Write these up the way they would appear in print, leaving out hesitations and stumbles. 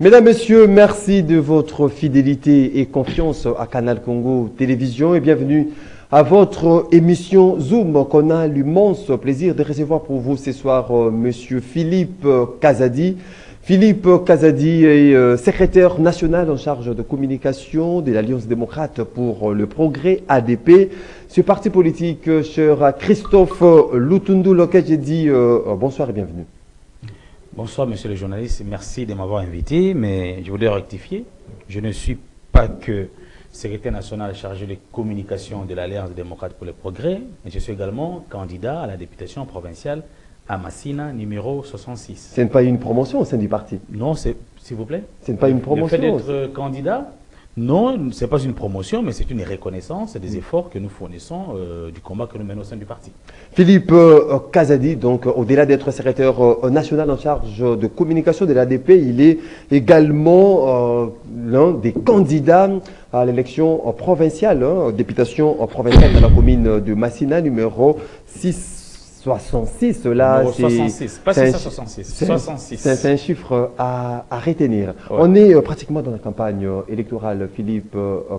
Mesdames, Messieurs, merci de votre fidélité et confiance à Canal Congo Télévision et bienvenue à votre émission Zoom qu'on a l'immense plaisir de recevoir pour vous ce soir Monsieur Philippe Kazadi. Philippe Kazadi est secrétaire national en charge de communication de l'Alliance démocrate pour le progrès ADP. Ce parti politique, cher Christophe Lutundu, lequel j'ai dit bonsoir et bienvenue. Bonsoir, monsieur le journaliste. Merci de m'avoir invité, mais je voulais rectifier. Je ne suis pas que secrétaire national chargé de communication de l'Alliance démocrate pour le progrès, mais je suis également candidat à la députation provinciale à Massina, numéro 66. Ce n'est pas une promotion au sein du parti? Non, s'il vous plaît. Ce n'est pas une promotion? Le fait d'être candidat, non, ce n'est pas une promotion, mais c'est une reconnaissance des efforts que nous fournissons du combat que nous menons au sein du parti. Philippe Kazadi, donc au-delà d'être secrétaire national en charge de communication de l'ADP, il est également l'un des candidats à l'élection provinciale, députation provinciale dans la commune de Massina, numéro 666. Là, 66, pas 666, 66. C'est un chiffre à retenir. Ouais. On est pratiquement dans la campagne électorale, Philippe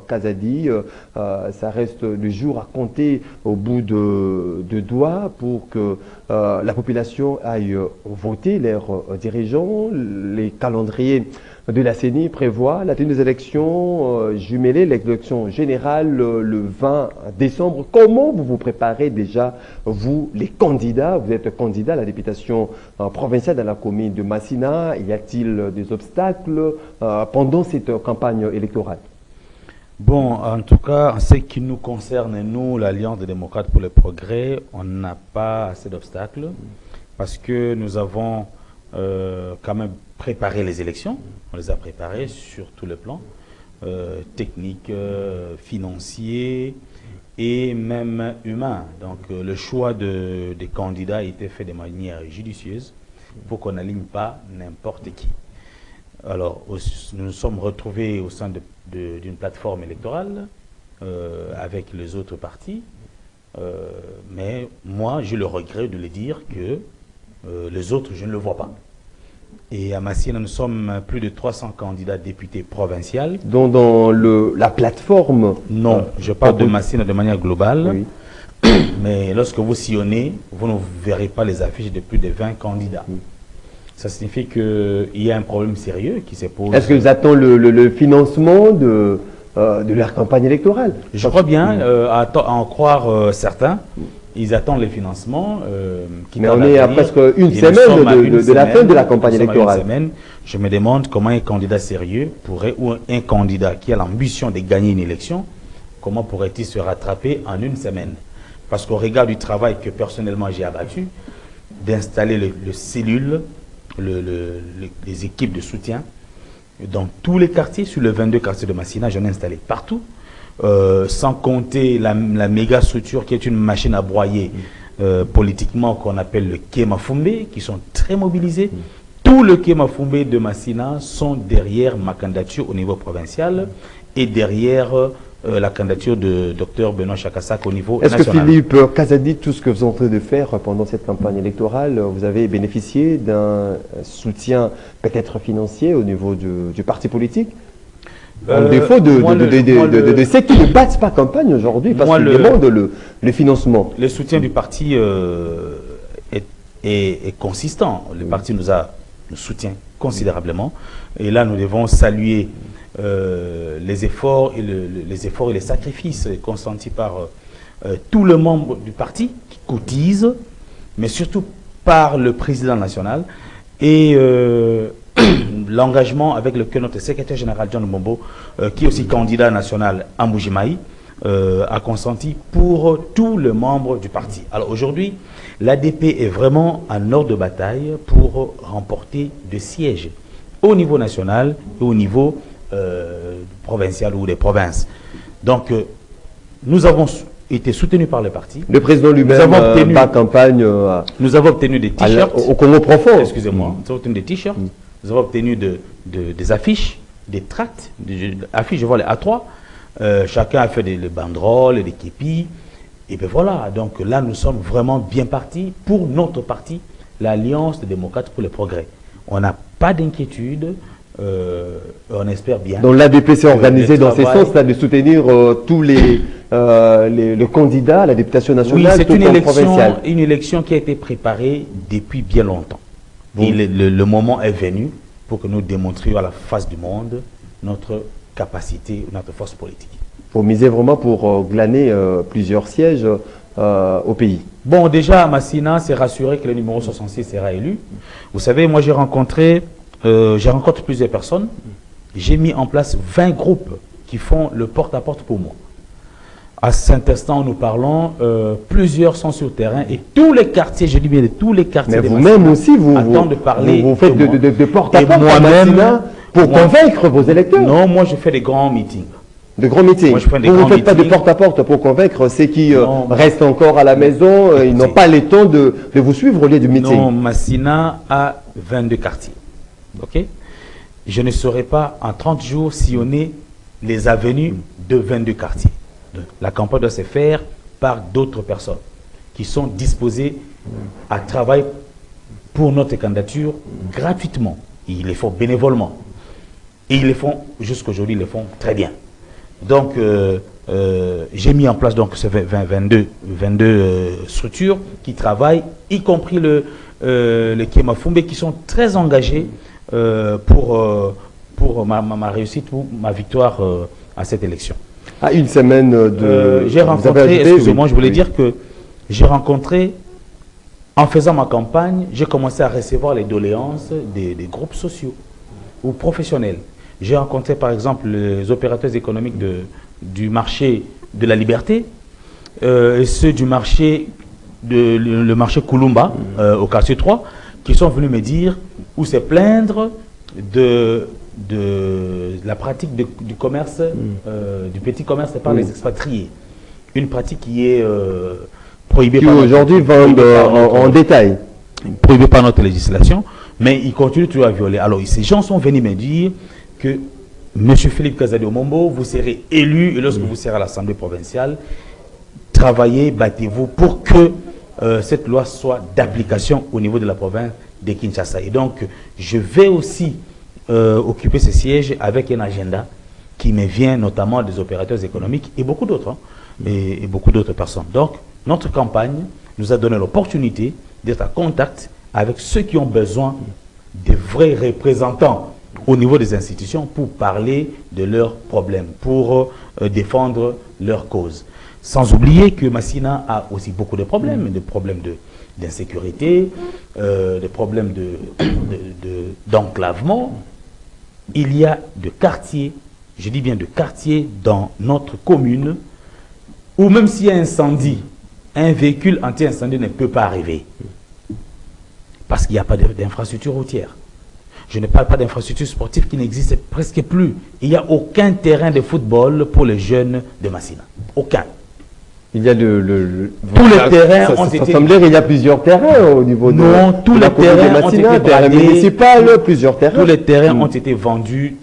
Kazadi. Ça reste le jour à compter au bout de doigts pour que la population aille voter leurs dirigeants. Les calendriers de la CENI prévoit la tenue des élections jumelées, l'élection générale le 20 décembre. Comment vous vous préparez déjà, vous, les candidats? Vous êtes candidat à la députation provinciale dans la commune de Massina. Y a-t-il des obstacles pendant cette campagne électorale? Bon, en tout cas, en ce qui nous concerne, nous, l'Alliance des démocrates pour le progrès, on n'a pas assez d'obstacles parce que nous avons quand même préparé les élections. On les a préparées sur tous les plans, techniques, financiers et même humains. Donc le choix des candidats a été fait de manière judicieuse pour qu'on n'aligne pas n'importe qui. Alors, nous nous sommes retrouvés au sein d'une plateforme électorale avec les autres partis, mais moi, j'ai le regret de le dire que les autres, je ne le vois pas. Et à Massina, nous sommes plus de 300 candidats députés provinciaux. Donc dans la plateforme? Non, je parle de Massina de manière globale. Oui. Mais lorsque vous sillonnez, vous ne verrez pas les affiches de plus de 20 candidats. Oui. Ça signifie qu'il y a un problème sérieux qui se pose. Est-ce que vous attendez le financement de leur campagne électorale? Je crois bien, à en croire certains. Ils attendent les financements. Mais on est à presque une semaine de la fin de la campagne électorale. Je me demande comment un candidat sérieux pourrait, ou un candidat qui a l'ambition de gagner une élection, comment pourrait-il se rattraper en une semaine? Parce qu'au regard du travail que personnellement j'ai abattu, d'installer les cellules, les équipes de soutien dans tous les quartiers, sur les 22 quartiers de Massina, j'en ai installé partout. Sans compter la méga structure qui est une machine à broyer politiquement qu'on appelle le Kémafumbe, qui sont très mobilisés. Tous les Kémafumbe de Massina sont derrière ma candidature au niveau provincial et derrière la candidature de Dr Benoît Chakassak au niveau national. Est-ce que Philippe Kazadi, tout ce que vous êtes en train de faire pendant cette campagne électorale, vous avez bénéficié d'un soutien peut-être financier au niveau du parti politique? En défaut de ceux qui ne battent pas campagne aujourd'hui parce qu'ils demandent le financement. Le soutien du parti est consistant. Le parti nous soutient considérablement. Et là, nous devons saluer les efforts et les sacrifices consentis par tous les membres du parti qui cotisent, mais surtout par le président national et l'engagement avec lequel notre secrétaire général John Mbombo, qui est aussi candidat national à Mbujimayi, a consenti pour tous les membres du parti. Alors aujourd'hui, l'ADP est vraiment en ordre de bataille pour remporter des sièges au niveau national et au niveau provincial ou des provinces. Donc, nous avons été soutenus par le parti. Le président lui-même a campagne. Nous avons obtenu des t-shirts. Au Congo profond. Excusez-moi. Nous avons obtenu des t-shirts. Nous avons obtenu des affiches, des tracts, des affiches, je vois les A3. Chacun a fait des banderoles, des képis. Et bien voilà, donc là nous sommes vraiment bien partis pour notre parti, l'Alliance des démocrates pour le progrès. On n'a pas d'inquiétude on espère bien. Donc l'ADP s'est organisé dans ce travail... sens-là de soutenir tous les candidats à la députation nationale, oui, c'est une élection qui a été préparée depuis bien longtemps. Bon. Et le moment est venu pour que nous démontrions à la face du monde notre capacité, notre force politique. Vous misez vraiment pour glaner plusieurs sièges au pays. Bon, déjà, Massina s'est rassuré que le numéro 66 sera élu. Vous savez, moi, j'ai rencontré plusieurs personnes. J'ai mis en place 20 groupes qui font le porte-à-porte pour moi. À cet instant, nous parlons, plusieurs sont sur le terrain et tous les quartiers, je dis bien tous les quartiers. Mais vous-même aussi, vous faites de porte-à-porte à Massina pour convaincre vos électeurs. Non, moi, je fais des grands meetings. De grands meetings. Moi, vous ne faites pas de porte-à-porte pour convaincre ceux qui restent encore à la maison, ils n'ont pas le temps de vous suivre au lieu du meeting. Non, Massina a 22 quartiers. Ok? Je ne saurais pas en 30 jours sillonner les avenues de 22 quartiers. La campagne doit se faire par d'autres personnes qui sont disposées à travailler pour notre candidature gratuitement. Ils les font bénévolement. Et ils les font, jusqu'aujourd'hui, ils les font très bien. Donc, j'ai mis en place donc, ces 22 structures qui travaillent, y compris le Kémafumbe, qui sont très engagés pour ma réussite ou ma victoire à cette élection. À une semaine de... j'ai rencontré, excusez-moi, je voulais dire que j'ai rencontré, en faisant ma campagne, j'ai commencé à recevoir les doléances des groupes sociaux ou professionnels. J'ai rencontré par exemple les opérateurs économiques du marché de la Liberté et ceux du marché, le marché Kulumba au quartier 3 qui sont venus me dire ou se plaindre de la pratique du commerce, du petit commerce par les expatriés. Une pratique qui est prohibée par aujourd'hui vendent en détail. Prohibée par notre législation, mais ils continuent toujours à violer. Alors ces gens sont venus me dire que M. Philippe Kazadi Omombo, vous serez élu et lorsque vous serez à l'Assemblée provinciale, travaillez, battez-vous pour que cette loi soit d'application au niveau de la province de Kinshasa. Et donc, je vais aussi occuper ce siège avec un agenda qui me vient notamment des opérateurs économiques et beaucoup d'autres, et beaucoup d'autres personnes. Donc, notre campagne nous a donné l'opportunité d'être en contact avec ceux qui ont besoin de vrais représentants au niveau des institutions pour parler de leurs problèmes, pour défendre leurs causes. Sans oublier que Massina a aussi beaucoup de problèmes d'insécurité, des problèmes d'enclavement. Il y a de quartiers, je dis bien de quartiers dans notre commune, où même s'il y a un incendie, un véhicule anti-incendie ne peut pas arriver. Parce qu'il n'y a pas d'infrastructure routière. Je ne parle pas d'infrastructure sportive qui n'existe presque plus. Il n'y a aucun terrain de football pour les jeunes de Massina. Aucun. Il y a tous les terrains ont été... Il y a plusieurs terrains au niveau tous les terrains ont été bradés, municipal, plusieurs terrains. Tous les terrains ont été vendus.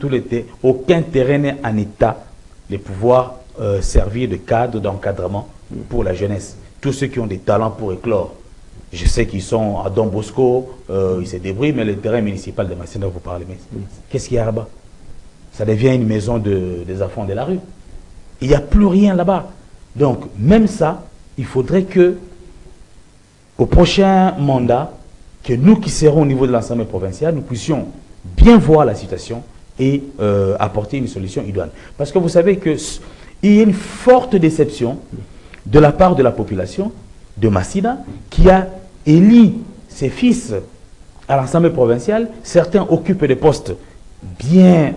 Aucun terrain n'est en état de pouvoir servir de cadre d'encadrement pour la jeunesse. Tous ceux qui ont des talents pour éclore. Je sais qu'ils sont à Don Bosco, ils se débrouillent, mais le terrain municipal de Massina, vous parlez. Qu'est-ce qu'il y a là-bas? Ça devient une maison des enfants de la rue. Il n'y a plus rien là-bas. Donc, même ça, il faudrait que, au prochain mandat, que nous qui serons au niveau de l'Assemblée provinciale, nous puissions bien voir la situation et apporter une solution idoine. Parce que vous savez qu'il y a une forte déception de la part de la population de Massina qui a élu ses fils à l'Assemblée provinciale. Certains occupent des postes bien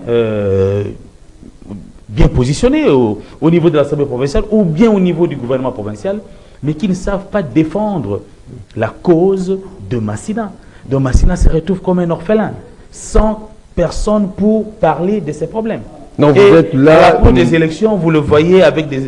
positionnés au niveau de l'Assemblée provinciale ou bien au niveau du gouvernement provincial, mais qui ne savent pas défendre la cause de Massina. Donc Massina se retrouve comme un orphelin, sans personne pour parler de ses problèmes. Donc vous êtes là pour des élections, vous le voyez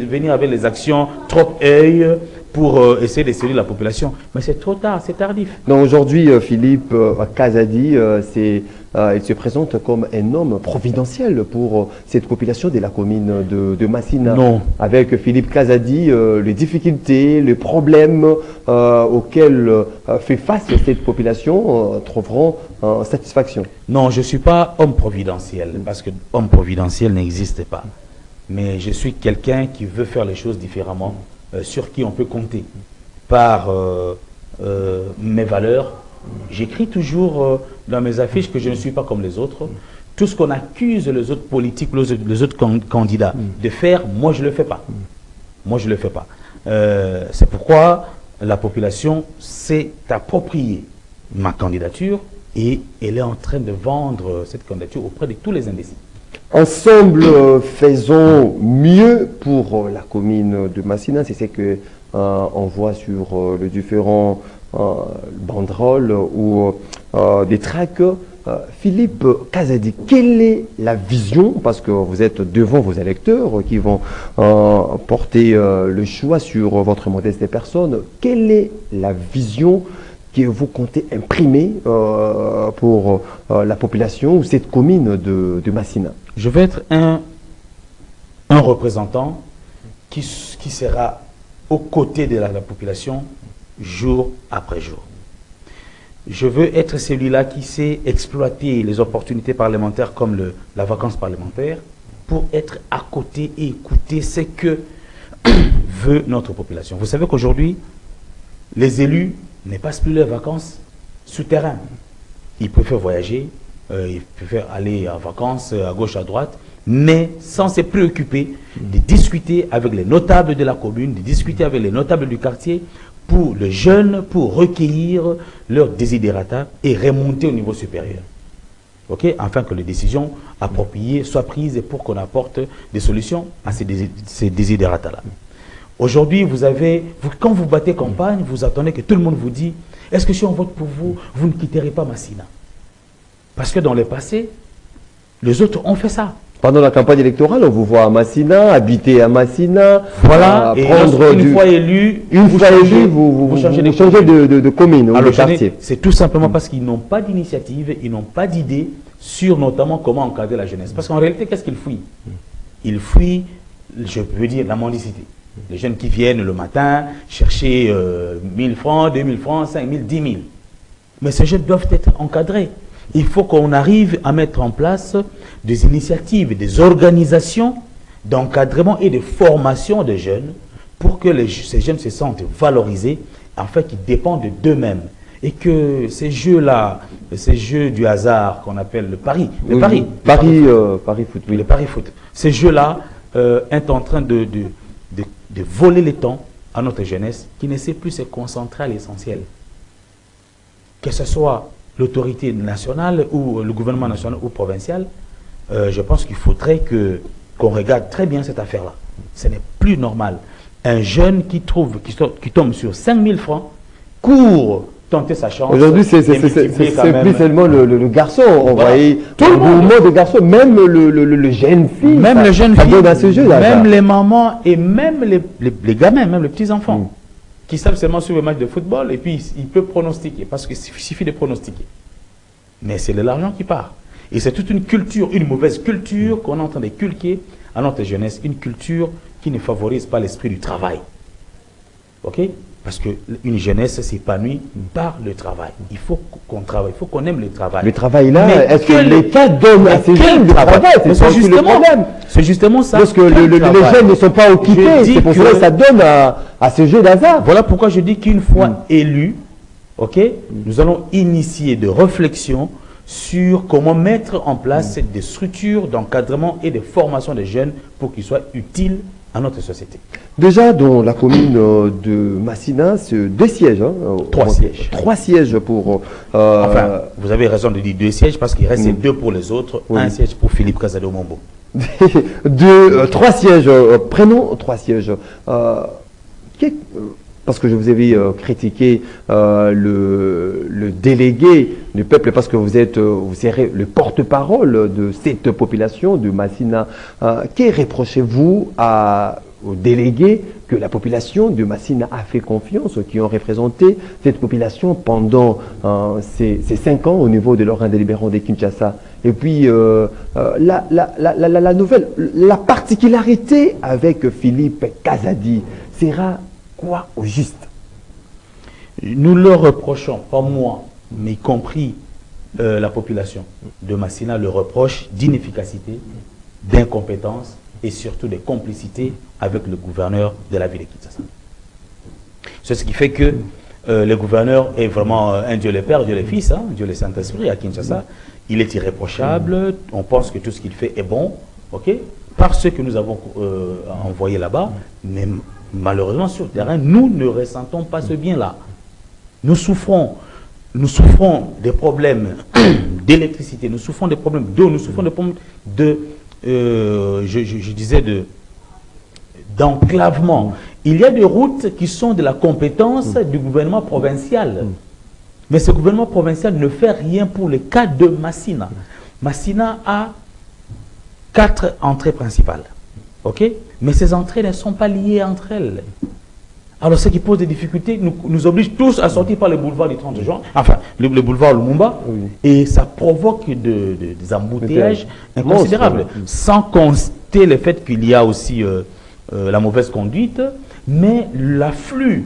venir avec les actions trop œil pour essayer de séduire la population. Mais c'est trop tard, c'est tardif. Donc aujourd'hui, Philippe Kazadi, c'est il se présente comme un homme providentiel pour cette population de la commune de Massina. Non. Avec Philippe Kazadi, les difficultés, les problèmes auxquels fait face cette population trouveront satisfaction. Non, je ne suis pas homme providentiel, parce que homme providentiel n'existe pas. Mais je suis quelqu'un qui veut faire les choses différemment, sur qui on peut compter. Par mes valeurs, j'écris toujours dans mes affiches que je ne suis pas comme les autres. Tout ce qu'on accuse les autres politiques, les autres candidats de faire, moi je ne le fais pas. Moi je ne le fais pas. C'est pourquoi la population s'est appropriée ma candidature et elle est en train de vendre cette candidature auprès de tous les indécis. Ensemble, faisons mieux pour la commune de Massina. C'est ce que on voit sur les différents banderoles ou des tracts. Philippe Kazadi, quelle est la vision, parce que vous êtes devant vos électeurs qui vont porter le choix sur votre modeste personne, quelle est la vision que vous comptez imprimer pour la population ou cette commune de Massina? Je vais être un représentant qui sera aux côtés de la population jour après jour. Je veux être celui-là qui sait exploiter les opportunités parlementaires comme la vacance parlementaire pour être à côté et écouter ce que veut notre population. Vous savez qu'aujourd'hui, les élus ne passent plus leurs vacances souterrains. Ils préfèrent voyager, ils préfèrent aller en vacances à gauche, à droite, mais sans se préoccuper de discuter avec les notables de la commune, de discuter avec les notables du quartier pour les jeunes, pour recueillir leurs desiderata et remonter au niveau supérieur. Okay? Afin que les décisions appropriées soient prises pour qu'on apporte des solutions à ces desiderata-là. Aujourd'hui, quand vous battez campagne, vous attendez que tout le monde vous dise « Est-ce que si on vote pour vous, vous ne quitterez pas Massina ?» Parce que dans le passé, les autres ont fait ça. Pendant la campagne électorale, on vous voit à Massina, habiter à Massina, voilà, et une fois élu, vous changez de commune ou de quartier. C'est tout simplement parce qu'ils n'ont pas d'initiative, ils n'ont pas d'idée sur notamment comment encadrer la jeunesse. Parce qu'en réalité, qu'est-ce qu'ils fuient? Ils fuient, je veux dire, la mendicité. Les jeunes qui viennent le matin chercher 1000 francs, 2000 francs, 5000, 10 000. Mais ces jeunes doivent être encadrés. Il faut qu'on arrive à mettre en place des initiatives, des organisations d'encadrement et de formation des jeunes pour que ces jeunes se sentent valorisés, afin qu'ils dépendent d'eux-mêmes. Et que ces jeux-là, ces jeux du hasard qu'on appelle le pari, Paris foot, oui. Le pari foot, ces jeux-là est en train de voler le temps à notre jeunesse qui ne sait plus se concentrer à l'essentiel. Que ce soit l'autorité nationale ou le gouvernement national ou provincial, je pense qu'il faudrait qu'on regarde très bien cette affaire-là. Ce n'est plus normal. Un jeune qui tombe sur 5000 francs, court tenter sa chance. Aujourd'hui, c'est plus seulement le garçon. On voyait tout le mouvement de garçons, même le jeune fille. Même les jeunes filles, dans ce jeu, même les mamans et même les gamins, même les petits-enfants. Qui savent seulement suivre le match de football et puis il peut pronostiquer, parce qu'il suffit de pronostiquer. Mais c'est de l'argent qui part. Et c'est toute une culture, une mauvaise culture qu'on est en train de culquer à notre jeunesse, une culture qui ne favorise pas l'esprit du travail. Ok? Parce qu'une jeunesse s'épanouit par le travail. Il faut qu'on travaille, il faut qu'on aime le travail. Le travail là, est-ce que l'État donne à ces jeunes du travail? C'est justement ça. Parce que les jeunes ne sont pas occupés, c'est pour ça que ça donne à ce jeu d'hasard. Voilà pourquoi je dis qu'une fois élus, nous allons initier des réflexions sur comment mettre en place des structures d'encadrement et de formation des jeunes pour qu'ils soient utiles à notre société. Déjà, dans la commune de Massina, c'est 2 sièges. Hein, 3 sièges. 3 sièges pour... Enfin, vous avez raison de dire 2 sièges parce qu'il reste 2 pour les autres. Oui. 1 siège pour Philippe Kazadi Mombo. 3 sièges. Prenons 3 sièges. Parce que je vous avais critiqué le délégué du peuple, parce que vous serez le porte-parole de cette population de Massina. Que reprochez-vous à aux délégués que la population de Massina a fait confiance, qui ont représenté cette population pendant ces 5 ans au niveau de l'organe délibérant de Kinshasa. Et puis, la nouvelle, la particularité avec Philippe Kazadi sera quoi au juste? Nous leur reprochons, pas moi, mais y compris la population de Massina, le reproche d'inefficacité, d'incompétence et surtout de complicité avec le gouverneur de la ville de Kinshasa. C'est ce qui fait que le gouverneur est vraiment un Dieu le Père, Dieu le Fils, hein, Dieu le Saint-Esprit à Kinshasa. Il est irréprochable, on pense que tout ce qu'il fait est bon, ok, par ce que nous avons envoyé là-bas, mais malheureusement sur le terrain, nous ne ressentons pas ce bien-là. Nous souffrons des problèmes d'électricité, nous souffrons des problèmes d'eau, nous souffrons des problèmes je disais d'enclavement. Il y a des routes qui sont de la compétence du gouvernement provincial. Mais ce gouvernement provincial ne fait rien pour le cas de Massina. Massina a 4 entrées principales. Ok? Mais ces entrées ne sont pas liées entre elles. Alors ce qui pose des difficultés nous oblige tous à sortir par le boulevard du 30 juin, enfin le boulevard Lumumba, oui. Et ça provoque des embouteillages inconsidérables. Sans constater le fait qu'il y a aussi la mauvaise conduite, mais l'afflux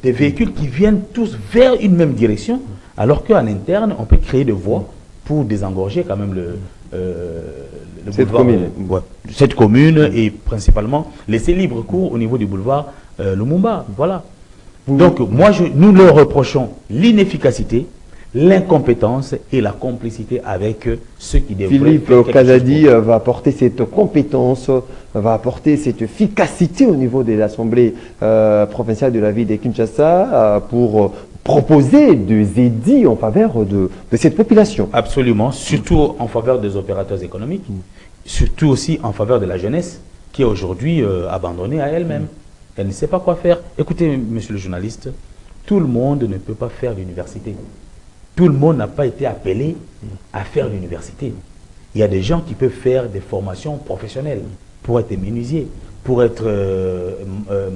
des véhicules qui viennent tous vers une même direction, alors qu'en interne, on peut créer des voies pour désengorger quand même cette commune. Cette commune et principalement laisser libre cours au niveau du boulevard Lumumba. Voilà. Donc, nous leur reprochons l'inefficacité, l'incompétence et la complicité avec ceux qui devraient... Philippe Kazadi va apporter cette compétence, va apporter cette efficacité au niveau de l'Assemblée provinciale de la ville de Kinshasa pour proposer des édits en faveur de cette population. Absolument, surtout en faveur des opérateurs économiques, surtout aussi en faveur de la jeunesse qui est aujourd'hui abandonnée à elle-même. Elle ne sait pas quoi faire. Écoutez, monsieur le journaliste, tout le monde ne peut pas faire l'université. Tout le monde n'a pas été appelé à faire l'université. Il y a des gens qui peuvent faire des formations professionnelles pour être menuisier, pour être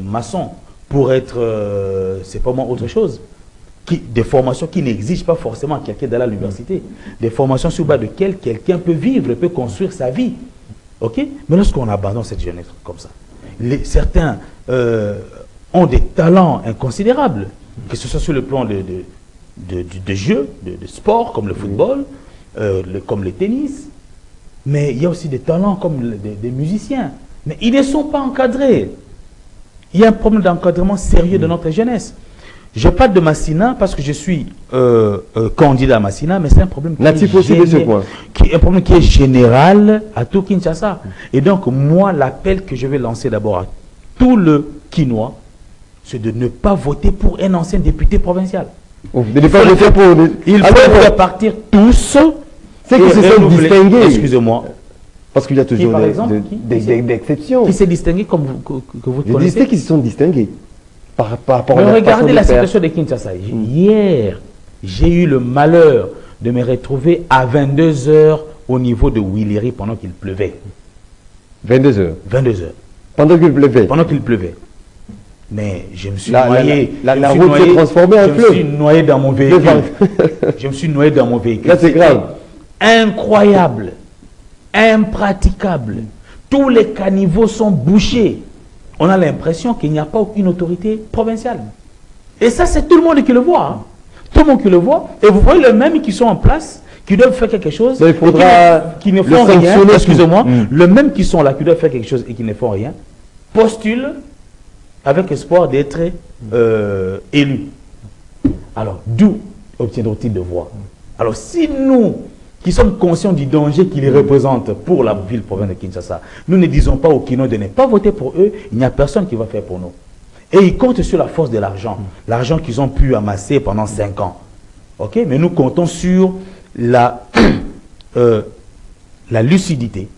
maçon, pour être, c'est pas moi, autre chose. Des formations qui n'exigent pas forcément quelqu'un d'aller à l'université. Des formations sur base desquelles quelqu'un peut vivre, peut construire sa vie. Ok? Mais lorsqu'on abandonne cette jeunesse comme ça, certains ont des talents inconsidérables, que ce soit sur le plan de jeux, de sport, comme le football, comme le tennis, mais il y a aussi des talents comme des musiciens. Mais ils ne sont pas encadrés. Il y a un problème d'encadrement sérieux de notre jeunesse. Je parle de Massina parce que je suis candidat à Massina, mais c'est un problème qui est général à tout Kinshasa. Et donc, moi, l'appel que je vais lancer d'abord à tout le Kinois, c'est de ne pas voter pour un ancien député provincial. Il faut repartir tous. C'est que se sont distingués. Excusez-moi. Parce qu'il y a toujours des exceptions. Qui s'est distingué comme que vous connaissez? Qui se sont distingués. Mais regardez la situation de Kinshasa. Hier, j'ai eu le malheur de me retrouver à 22 h au niveau de Willery pendant qu'il pleuvait. 22 h 22 h. Pendant qu'il pleuvait. Pendant qu'il pleuvait. Mais je me suis noyé. La route s'est transformée en fleuve. Je me suis noyé dans mon véhicule. Je me suis noyé dans mon véhicule. Là, c'est grave. Incroyable. Impraticable. Tous les caniveaux sont bouchés. On a l'impression qu'il n'y a pas aucune autorité provinciale. Et ça, c'est tout le monde qui le voit. Hein. Tout le monde qui le voit. Et vous voyez les mêmes qui sont en place, qui doivent faire quelque chose, il faudra qui ne font rien. Excusez-moi. Les mêmes qui sont là, qui doivent faire quelque chose et qui ne font rien, postulent avec espoir d'être élus. Alors, d'où obtiendront-ils de voix? Alors, si nous, qui sommes conscients du danger qu'ils représentent pour la ville province de Kinshasa, nous ne disons pas aux Kinois de ne pas voter pour eux, il n'y a personne qui va faire pour nous. Et ils comptent sur la force de l'argent, l'argent qu'ils ont pu amasser pendant 5 ans. Ok? Mais nous comptons sur la lucidité,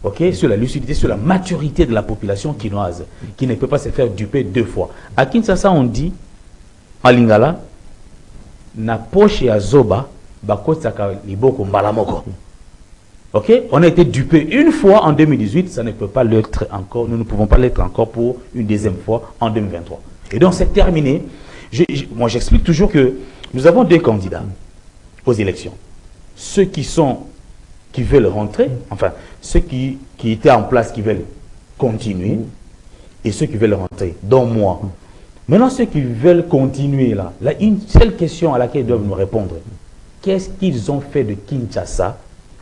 ok? Sur la lucidité, sur la maturité de la population kinoise, qui ne peut pas se faire duper 2 fois. À Kinshasa, on dit, en lingala, na poche ya zoba, bakosaka liboko mbalamoko. Ok, on a été dupé une fois en 2018, ça ne peut pas l'être encore, nous ne pouvons pas l'être encore pour une deuxième fois en 2023. Et donc c'est terminé. Moi j'explique toujours que nous avons deux candidats aux élections. Ceux qui veulent rentrer, enfin ceux qui étaient en place, qui veulent continuer, et ceux qui veulent rentrer, dont moi. Maintenant ceux qui veulent continuer là, une seule question à laquelle ils doivent nous répondre. Qu'est-ce qu'ils ont fait de Kinshasa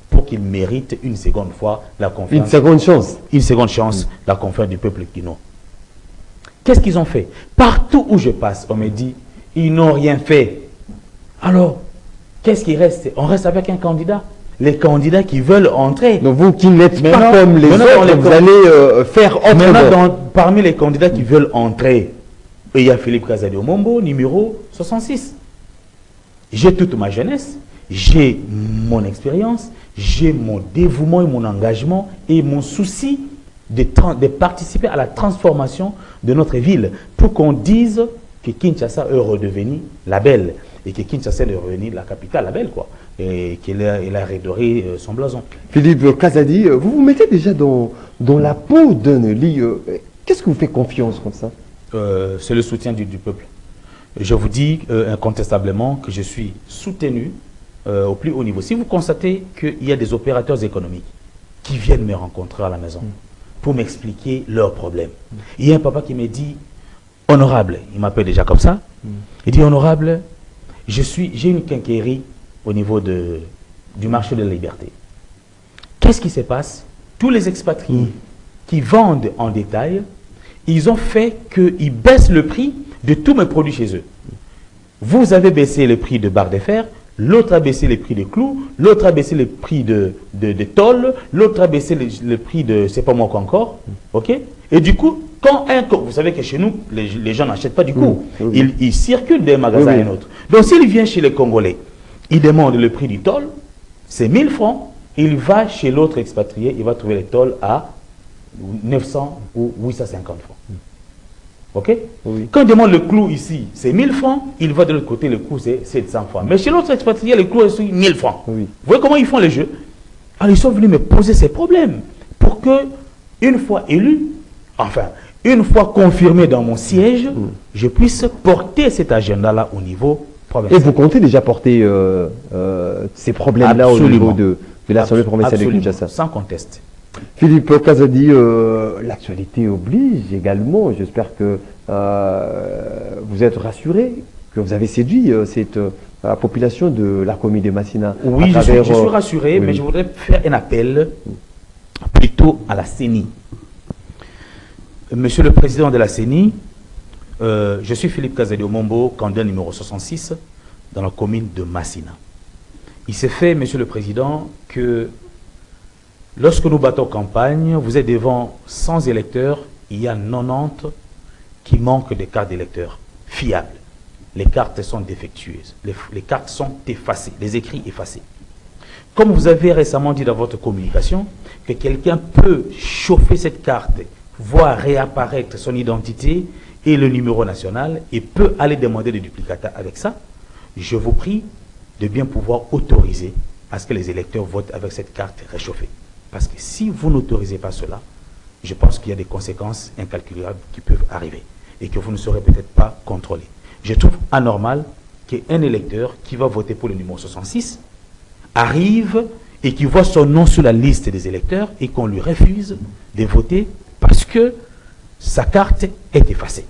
pour qu'ils méritent une seconde fois la confiance? Une seconde chance. Une seconde chance, la confiance du peuple kino. Qu'est-ce qu'ils ont fait? Partout où je passe, on me dit, ils n'ont rien fait. Alors, qu'est-ce qui reste? On reste avec un candidat. Les candidats qui veulent entrer. Donc vous qui n'êtes pas comme les autres, vous allez faire autrement. Maintenant, parmi les candidats qui veulent entrer, il y a Philippe Kazadi Omombo, numéro 66. J'ai toute ma jeunesse, j'ai mon expérience, j'ai mon dévouement et mon engagement et mon souci de participer à la transformation de notre ville pour qu'on dise que Kinshasa est redevenu la belle et que Kinshasa est redevenu la capitale, la belle, quoi, et qu'il a redoré son blason. Philippe Kazadi, vous vous mettez déjà dans la peau d'un élu. Qu'est-ce que vous fait confiance comme ça? C'est le soutien du peuple. Je vous dis incontestablement que je suis soutenu au plus haut niveau. Si vous constatez qu'il y a des opérateurs économiques qui viennent me rencontrer à la maison pour m'expliquer leurs problèmes. Il y a un papa qui me dit, honorable, il m'appelle déjà comme ça, il dit, honorable, j'ai une quincaillerie au niveau du marché de la liberté. Qu'est-ce qui se passe? Tous les expatriés qui vendent en détail, ils ont fait qu'ils baissent le prix de tous mes produits chez eux. Vous avez baissé le prix de barre de fer, l'autre a baissé le prix de clous, l'autre a baissé le prix de tôle, l'autre a baissé le prix de c'est pas moi quoi encore. Ok? Et du coup, vous savez que chez nous, les gens n'achètent pas du coup. Ils circulent d'un magasin à un autre. Donc s'il vient chez les Congolais, il demande le prix du tôle, c'est 1000 francs. Il va chez l'autre expatrié, il va trouver le tôle à 900 ou 850 francs. Ok? Quand il demande le clou ici, c'est 1000 francs, il va de l'autre côté, le clou c'est 700 francs. Mais chez l'autre expatrié, le clou est sur 1000 francs. Vous voyez comment ils font les jeux? Alors ils sont venus me poser ces problèmes pour que, une fois élu, enfin, une fois confirmé dans mon siège, je puisse porter cet agenda-là au niveau provincial. Et vous comptez déjà porter ces problèmes-là au niveau de l'Assemblée provinciale de Kinshasa? Sans conteste. Philippe Kazadi, l'actualité oblige également. J'espère que vous êtes rassuré, que vous avez séduit cette population de la commune de Massina. Oui, je suis rassuré, mais je voudrais faire un appel plutôt à la CENI. Monsieur le président de la CENI, je suis Philippe Kazadi Omombo, candidat numéro 66 dans la commune de Massina. Il s'est fait, monsieur le président, que lorsque nous battons campagne, vous êtes devant 100 électeurs, il y a 90 qui manquent de cartes d'électeurs fiables. Les cartes sont défectueuses, les cartes sont effacées, les écrits effacés. Comme vous avez récemment dit dans votre communication, que quelqu'un peut chauffer cette carte, voir réapparaître son identité et le numéro national, et peut aller demander des duplicata avec ça, je vous prie de bien pouvoir autoriser à ce que les électeurs votent avec cette carte réchauffée. Parce que si vous n'autorisez pas cela, je pense qu'il y a des conséquences incalculables qui peuvent arriver et que vous ne saurez peut-être pas contrôler. Je trouve anormal qu'un électeur qui va voter pour le numéro 66 arrive et qui voit son nom sur la liste des électeurs et qu'on lui refuse de voter parce que sa carte est effacée.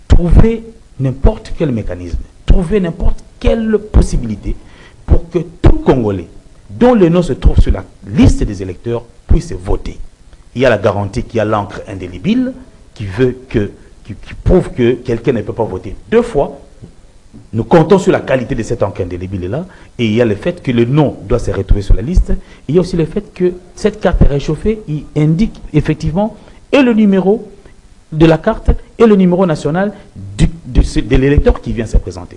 Trouvez n'importe quel mécanisme, trouvez n'importe quelle possibilité pour que tout Congolais dont le nom se trouve sur la liste des électeurs puisse voter. Il y a la garantie qu'il y a l'encre indélébile qui prouve que quelqu'un ne peut pas voter deux fois. Nous comptons sur la qualité de cette encre indélébile-là. Et il y a le fait que le nom doit se retrouver sur la liste. Il y a aussi le fait que cette carte réchauffée, il indique effectivement et le numéro de la carte et le numéro national de l'électeur qui vient se présenter.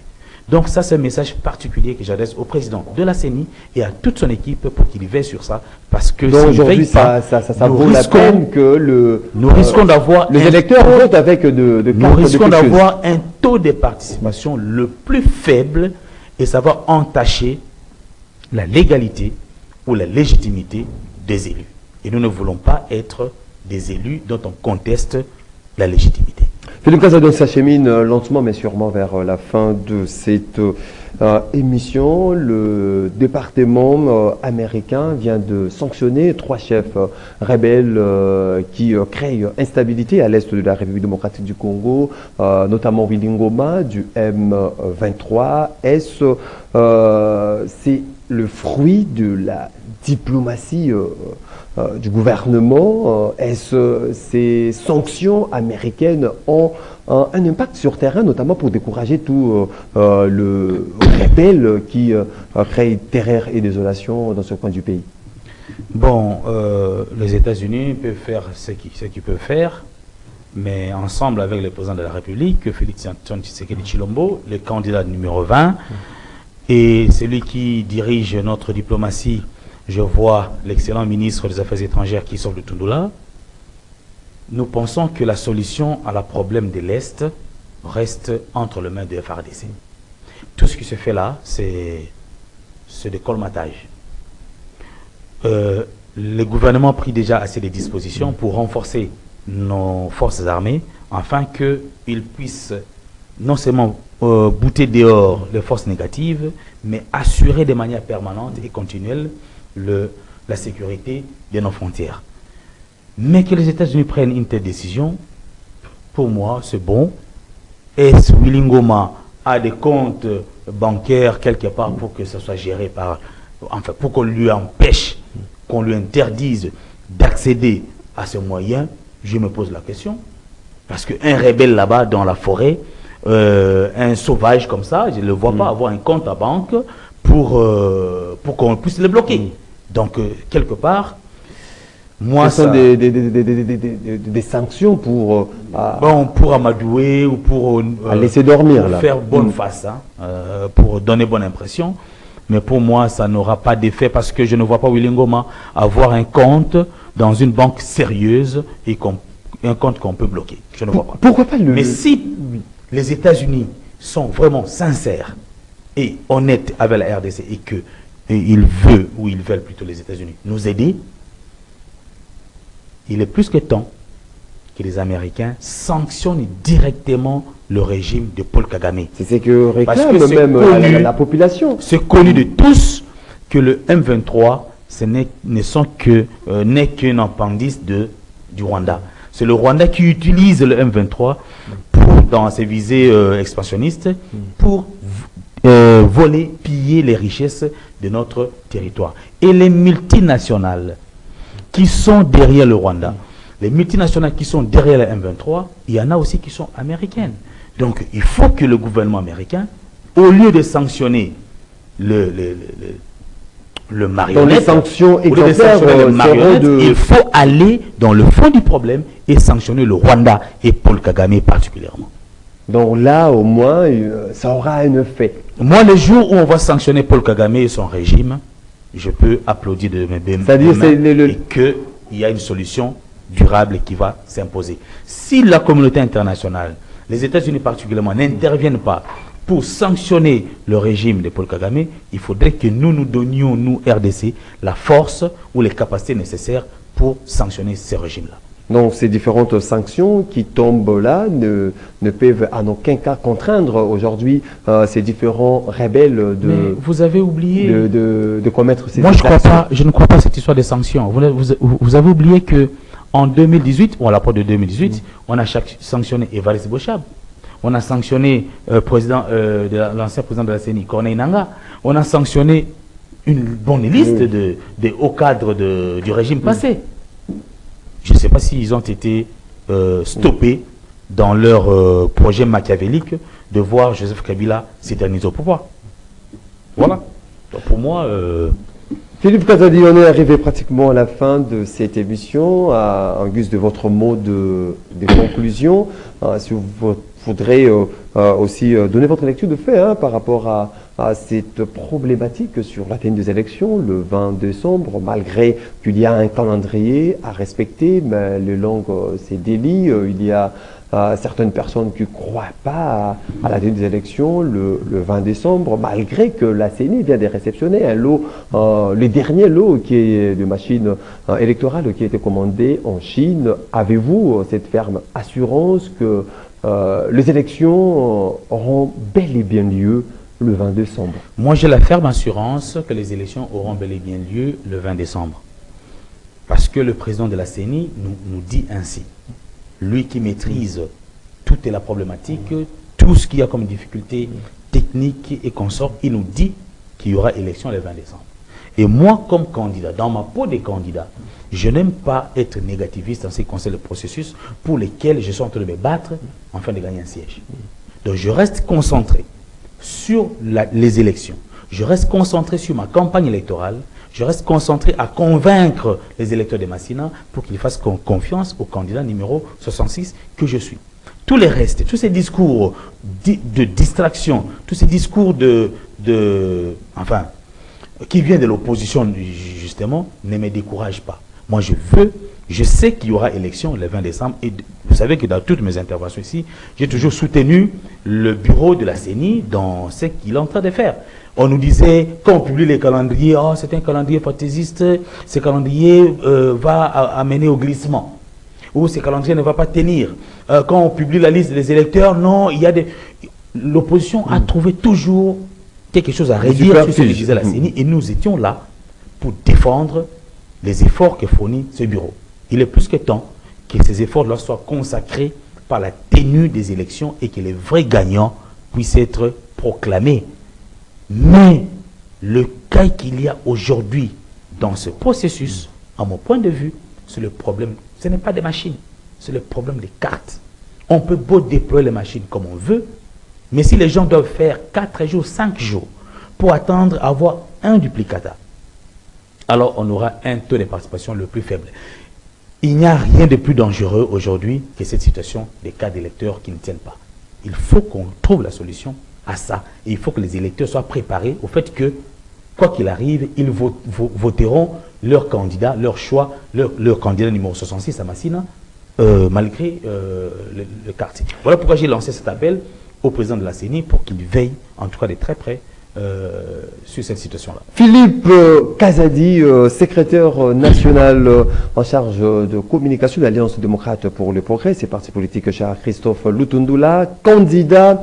Donc ça, c'est un message particulier que j'adresse au président de la CENI et à toute son équipe pour qu'il veille sur ça. Parce que donc aujourd'hui, ça vaut la peine que nous risquons d'avoir les électeurs votent avec de nous risquons d'avoir un taux de participation le plus faible et ça va entacher la légalité ou la légitimité des élus. Et nous ne voulons pas être des élus dont on conteste la légitimité. Philippe Kazadi s'achemine lentement mais sûrement vers la fin de cette émission. Le département américain vient de sanctionner 3 chefs rebelles qui créent instabilité à l'est de la République démocratique du Congo, notamment Willy Ngoma du M23. Est-ce c'est le fruit de la diplomatie du gouvernement? Est-ce ces sanctions américaines ont un impact sur terrain, notamment pour décourager tout le rebelle qui crée terreur et désolation dans ce coin du pays? Bon, les États-Unis peuvent faire ce qu'ils peuvent faire, mais ensemble avec le président de la République, Félix Antoine Tshisekedi Tshilombo, le candidat numéro 20, et celui qui dirige notre diplomatie, je vois l'excellent ministre des Affaires étrangères qui sort de Tundula. Nous pensons que la solution à la problème de l'Est reste entre les mains de FARDC. Tout ce qui se fait là, c'est des colmatages. Le gouvernement a pris déjà assez de dispositions pour renforcer nos forces armées afin qu'ils puissent non seulement bouter dehors les forces négatives, mais assurer de manière permanente et continuelle la sécurité de nos frontières. Mais que les États-Unis prennent une telle décision, pour moi, c'est bon. Est-ce que Willy Ngoma a des comptes bancaires quelque part pour que ça soit géré par... Enfin, pour qu'on lui empêche, qu'on lui interdise d'accéder à ces moyens? Je me pose la question. Parce qu'un rebelle là-bas dans la forêt, un sauvage comme ça, je ne le vois pas avoir un compte à banque pour qu'on puisse le bloquer. Donc, quelque part, moi, ce sont des sanctions pour... bon, pour amadouer ou pour laisser dormir, pour là. faire bonne face, hein, pour donner bonne impression. Mais pour moi, ça n'aura pas d'effet parce que je ne vois pas Willy Ngoma avoir un compte dans une banque sérieuse et un compte qu'on peut bloquer. Je ne vois pas. Pourquoi pas le... Mais si les États-Unis sont vraiment sincères et honnêtes avec la RDC et qu'ils veulent, ou ils veulent plutôt les États-Unis, nous aider, il est plus que temps que les Américains sanctionnent directement le régime de Paul Kagame. C'est ce que réclame même connu, la population. C'est connu de tous que le M23 n'est qu'un appendice du Rwanda. C'est le Rwanda qui utilise le M23 dans ses visées expansionnistes pour voler, piller les richesses de notre territoire. Et les multinationales qui sont derrière le Rwanda, les multinationales qui sont derrière le M23, il y en a aussi qui sont américaines. Donc il faut que le gouvernement américain, au lieu de sanctionner le marionnette, dans les sanctions exemplaires, il faut aller dans le fond du problème et sanctionner le Rwanda et Paul Kagame particulièrement. Donc là, au moins, ça aura un effet. Moi, le jour où on va sanctionner Paul Kagame et son régime, je peux applaudir de mes mains et qu'il y a une solution durable qui va s'imposer. Si la communauté internationale, les États-Unis particulièrement, n'interviennent pas pour sanctionner le régime de Paul Kagame, il faudrait que nous donnions, nous, RDC, la force ou les capacités nécessaires pour sanctionner ces régimes-là. Donc ces différentes sanctions qui tombent là ne peuvent en aucun cas contraindre aujourd'hui ces différents rebelles Mais vous avez oublié de commettre ces Moi, je ne crois pas à cette histoire des sanctions. Vous avez oublié que en 2018, ou à la porte de 2018, on a sanctionné Évariste Bochab. On a sanctionné l'ancien président de la CENI, Corneille Nangaa. On a sanctionné une bonne liste des hauts cadres du régime passé. Je ne sais pas s'ils ont été stoppés dans leur projet machiavélique de voir Joseph Kabila s'éterniser au pouvoir. Voilà. Donc pour moi... Philippe Kazadi, on est arrivé pratiquement à la fin de cette émission. En guise de votre mot de conclusion, si vous voudrez aussi donner votre lecture de fait par rapport à cette problématique sur la tenue des élections le 20 décembre, malgré qu'il y a un calendrier à respecter, mais les langues, c'est délit. Il y a certaines personnes qui ne croient pas à la tenue des élections le 20 décembre, malgré que la CENI vient de réceptionner un lot, le dernier lot qui est de machines électorales qui a été commandé en Chine. Avez-vous cette ferme assurance que les élections auront bel et bien lieu le 20 décembre? Moi, j'ai la ferme assurance que les élections auront bel et bien lieu le 20 décembre. Parce que le président de la CENI nous dit ainsi. Lui qui maîtrise toute la problématique, tout ce qu'il y a comme difficulté technique et consort, il nous dit qu'il y aura élection le 20 décembre. Et moi, comme candidat, dans ma peau des candidats, je n'aime pas être négativiste en ce qui concerne le processus pour lesquels je suis en train de me battre afin de gagner un siège. Donc je reste concentré sur les élections. Je reste concentré sur ma campagne électorale. Je reste concentré à convaincre les électeurs de Massina pour qu'ils fassent confiance au candidat numéro 66 que je suis. Tous les restes, tous ces discours de distraction, tous ces discours enfin, qui viennent de l'opposition justement, ne me découragent pas. Moi je sais qu'il y aura élection le 20 décembre et vous savez que dans toutes mes interventions ici, j'ai toujours soutenu le bureau de la CENI dans ce qu'il est en train de faire. On nous disait, quand on publie les calendriers, oh, c'est un calendrier fantaisiste, ce calendrier va amener au glissement. Ou ce calendrier ne va pas tenir. Quand on publie la liste des électeurs, non, il y a des... L'opposition a trouvé toujours quelque chose à redire sur ce que disait la CENI et nous étions là pour défendre les efforts que fournit ce bureau. Il est plus que temps que ces efforts-là soient consacrés par la tenue des élections et que les vrais gagnants puissent être proclamés. Mais le cas qu'il y a aujourd'hui dans ce processus, à mon point de vue, c'est le problème. Ce n'est pas des machines, c'est le problème des cartes. On peut beau déployer les machines comme on veut, mais si les gens doivent faire 4 jours, 5 jours pour attendre à avoir un duplicata, alors on aura un taux de participation le plus faible. Il n'y a rien de plus dangereux aujourd'hui que cette situation des cas d'électeurs qui ne tiennent pas. Il faut qu'on trouve la solution à ça. Et il faut que les électeurs soient préparés au fait que, quoi qu'il arrive, ils voteront leur candidat, leur choix, leur candidat numéro 66 à Massina, malgré le quartier. Voilà pourquoi j'ai lancé cet appel au président de la CENI pour qu'il veille, en tout cas de très près, sur cette situation-là. Philippe Kazadi, secrétaire national en charge de communication de l'Alliance démocrate pour le progrès, c'est parti politique cher Christophe Lutundula, candidat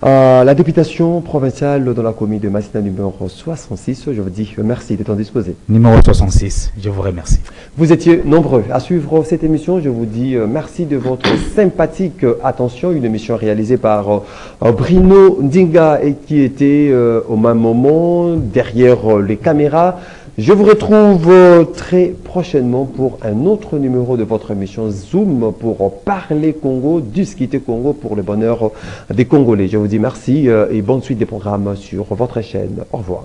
à la députation provinciale dans la commune de Massina numéro 66. Je vous dis merci d'être disposé. Numéro 66, je vous remercie. Vous étiez nombreux à suivre cette émission. Je vous dis merci de votre sympathique attention. Une émission réalisée par Bruno Ndinga et qui était au même moment derrière les caméras. Je vous retrouve très prochainement pour un autre numéro de votre émission Zoom pour parler Congo, discuter Congo pour le bonheur des Congolais. Je vous dis merci et bonne suite des programmes sur votre chaîne. Au revoir.